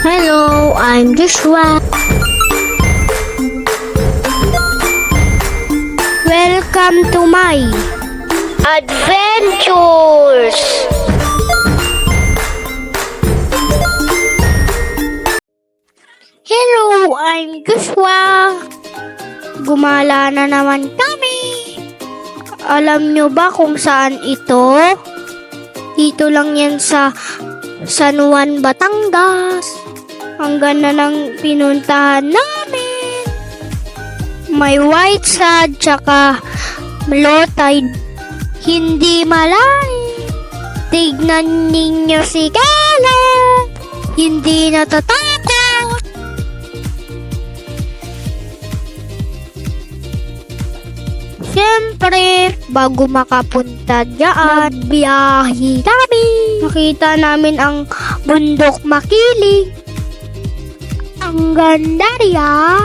Hello, I'm Joshua. Welcome to my adventures. Hello, I'm Joshua. Gumala na naman kami. Alam nyo ba kung saan ito? Dito lang yan sa San Juan, Batangas. Ang ganda ng pinuntahan namin. May white sand tsaka low tide. Hindi malalim. Tignan ninyo si Caleb. Hindi natatakot. Siyempre, bago makapunta diyan, biyahe kami. Nakita namin ang bundok Makiling. Ang ganda niya.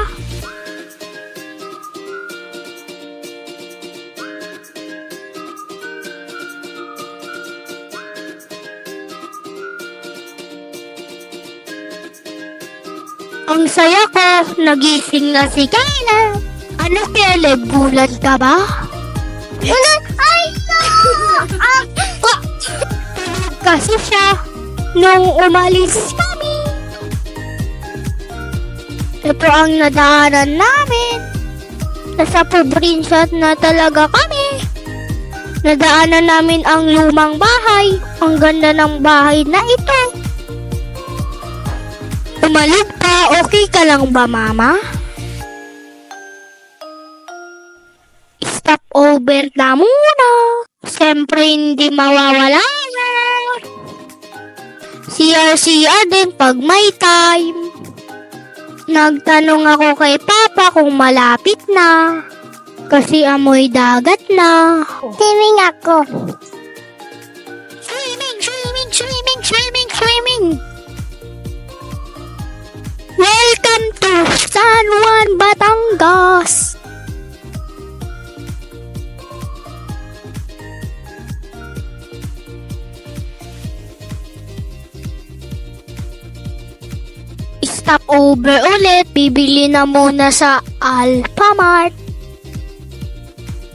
Ang saya ko, nagising na si Caleb. Ano, Caleb, gulat ka ba? Ay, kasi siya nung umalis kami. Ito ang nadaanan namin. Nasa probinsya na talaga kami. Nadaanan namin ang lumang bahay. Ang ganda ng bahay na ito. Umalig ka, okay ka lang ba, Mama? Stop over na muna. Siyempre hindi mawawala. CR din pag may time. Nagtanong ako kay Papa kung malapit na. Kasi amoy dagat na. Swimming ako. Swimming. Welcome to San Juan, Batangas. Stop over ulit. Bibili na muna sa Alfamart.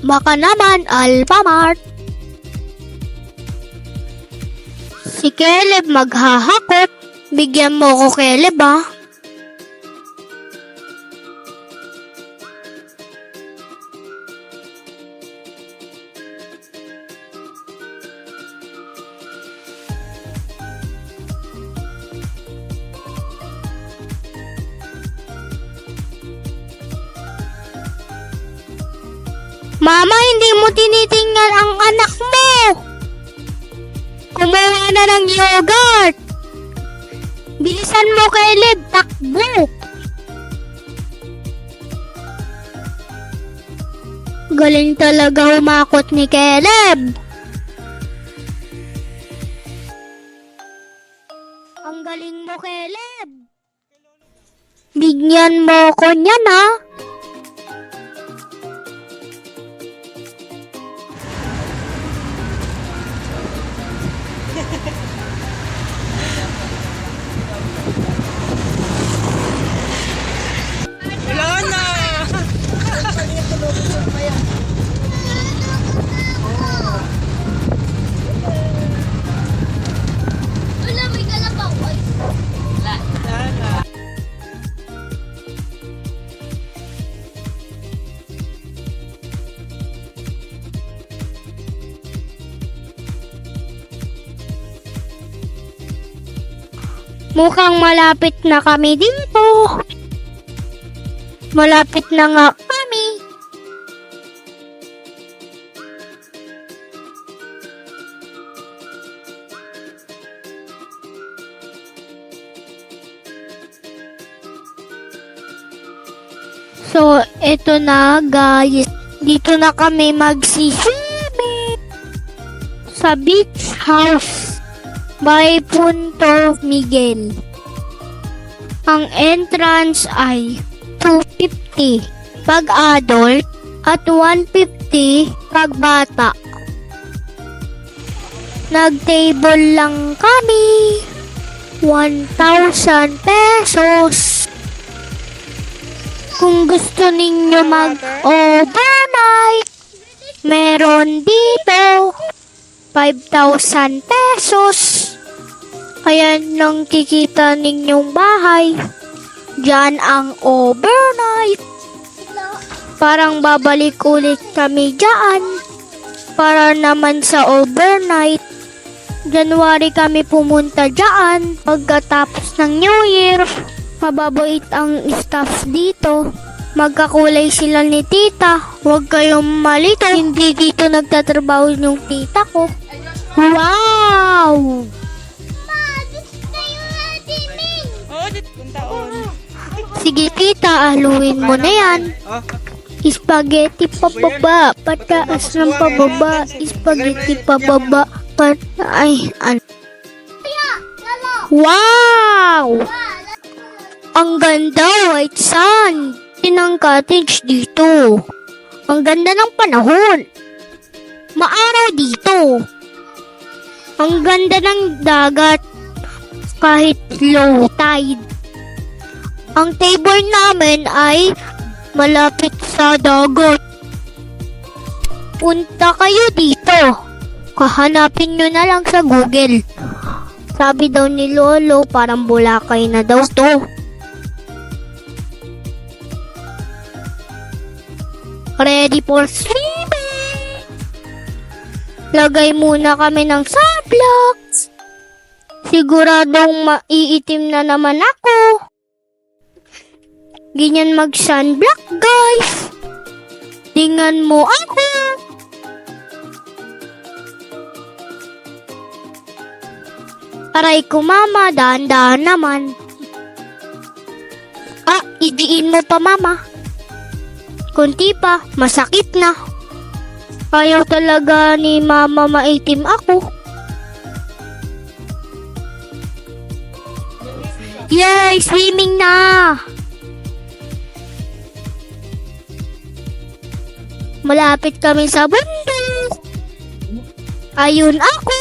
Baka naman Alfamart. Si Caleb maghahakot. Bigyan mo ko, Caleb, ah. Mama, hindi mo tinitingnan ang anak mo. Kumuha na ng yogurt. Bilisan mo, Caleb. Takbo. Galing talaga humakot ni Caleb. Ang galing mo, Caleb. Bigyan mo ko niyan, ha? Wala na! Wala, may kalabaw. Wala na. Mukhang malapit na kami dito. Malapit na nga kami. So, eto na guys. Dito na kami magsiswimming sa beach house by Punto Miguel. Ang entrance ay 250 pag adult at 150 pag bata. Nag-table lang kami. 1,000 pesos. Kung gusto ninyo mag-overnight, meron dito 5,000 pesos. Ayan ang kikita ninyong bahay. Diyan ang overnight. Parang babalik ulit kami diyan. Para naman sa overnight. January kami pumunta diyan. Pagkatapos ng New Year, mababait ang staff dito. Magkakulay sila ni tita. Huwag kayong malito. Hindi dito nagtatrabaho yung tita ko. Wow! Oo, kung taon. Sige tita, aluin mo na yan. Oh, Spaghetti pababa, pataas ng pababa. Spaghetti pababa, ay, ano? Wow! Ang ganda, white sand. Ang cottage dito. Ang ganda ng panahon. Maaraw dito. Ang ganda ng dagat. Kahit low tide. Ang table namin ay malapit sa dagat. Punta kayo dito. Kahanapin nyo na lang sa Google. Sabi daw ni Lolo, parang Boracay na daw to. Ready for swimming! Lagay muna kami ng sunblocks. Siguradong maiitim na naman ako. Ganyan mag-sunblock, guys. Tingnan mo ako. Aray ko, mama. Dahan-dahan naman. Ah, idiin mo pa, mama. Kunti pa. Masakit na. Ayaw talaga ni mama maitim ako. Yay! Swimming na! Malapit kami sa bundok. Ayun ako.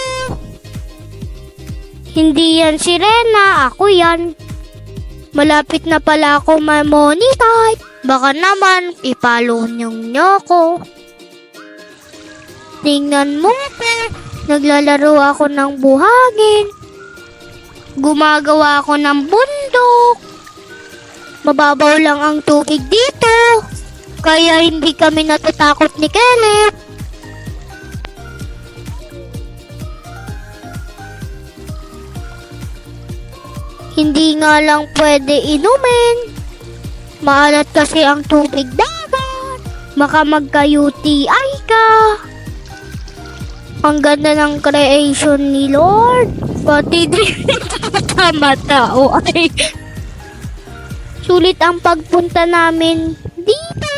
Hindi yan si Rena. Ako yan. Malapit na pala ako ma-monetize. Baka naman ipalo nyo ko. Tingnan mo pe. Naglalaro ako ng buhangin. Gumagawa ako ng bundok. Mababaw lang ang tubig dito. Kaya hindi kami natatakot ni Caleb. Hindi nga lang pwede inumin. Maalat kasi ang tubig dagat. Baka magka-UTI ka. Ang ganda ng creation ni Lord. Pati din mata-mata. Ay. Sulit ang pagpunta namin dito.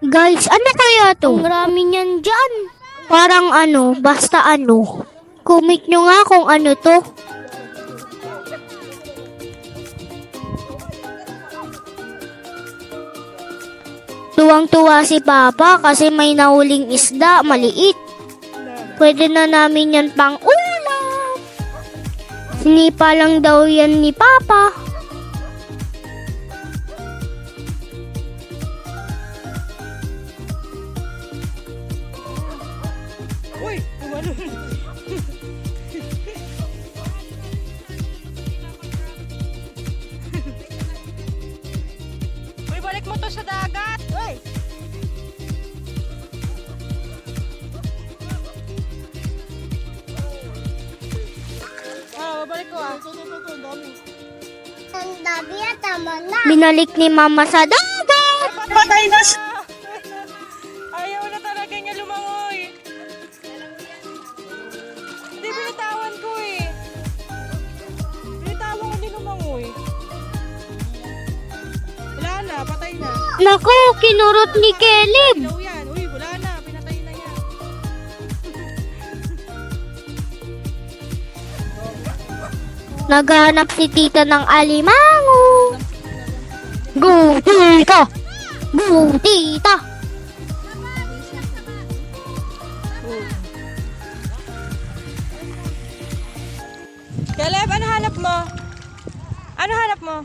Guys, ano kaya to? Ang rami niyan dyan. Parang ano, basta ano. Comment nyo nga kung ano to. Tuwang-tuwa si Papa kasi may nahuling isda, maliit. Pwede na namin yan pang ulam. Sinipa lang daw yan ni Papa. uy, tumalun. Uy, balik mo to sa dagat. Uy. Babalik ko ah. Ang dami at tama na. Binalik ni Mama sa dagat. Patay na siya. Ayaw na talaga niya lumangoy. Hindi, binitawan ko eh. Binitawan ko din lumangoy. Wala na, patay na. Naku, kinurot ni Caleb. Ilaw yan. Uy, wala na. Pinatay na yan. Naghanap si tita ng alimango. Go, tita! Go, tita! Caleb, ano hanap mo? Ano hanap mo?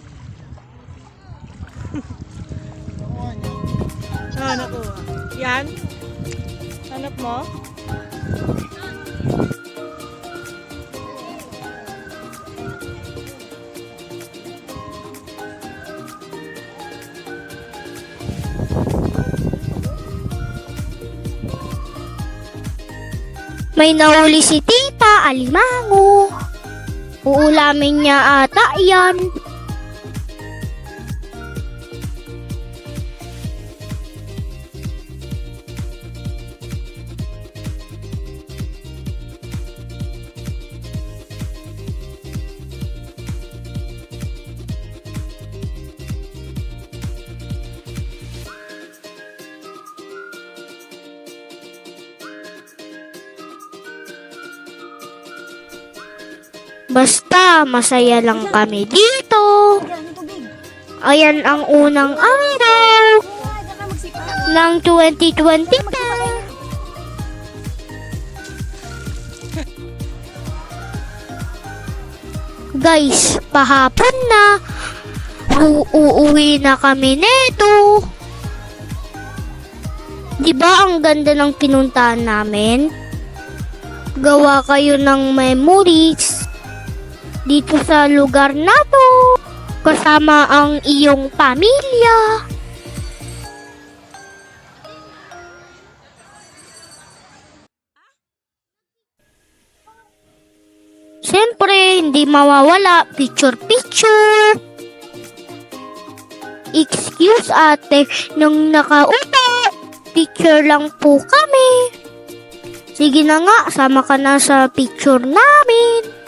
Nakuha. Yan? Hanap mo? May nahuli si Tita Alimango. Uulamin niya ata yan. Basta masaya lang kami dito. Ayan ang unang araw ng 2020. Guys, pahapon na. Uuwi na kami neto. Di ba ang ganda ng pinuntahan namin? Gawa kayo ng memories dito sa lugar na to, kasama ang iyong pamilya. Siyempre, hindi mawawala picture-picture. Excuse ate, nung nakaupo, picture lang po kami. Sige na nga, sama ka na sa picture namin.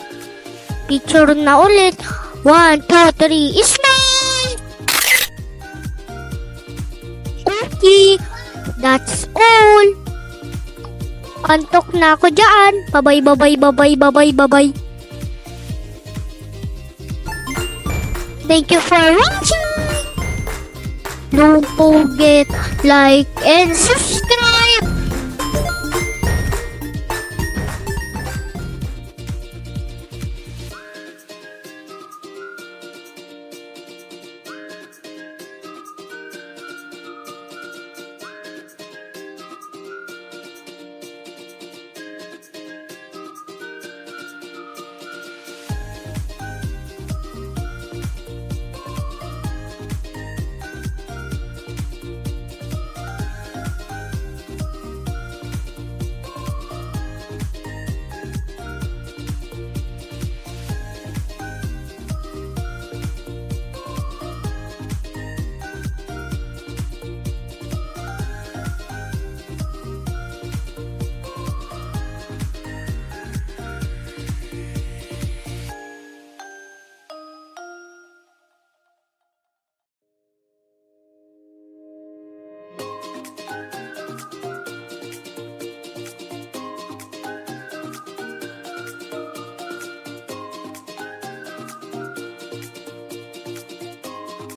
Picture na ulit. 1, 2, 3, smile! Okay, that's all. Antok na ako dyan. Bye-bye, bye-bye, bye-bye, bye-bye, bye-bye. Thank you for watching. Don't forget like and subscribe.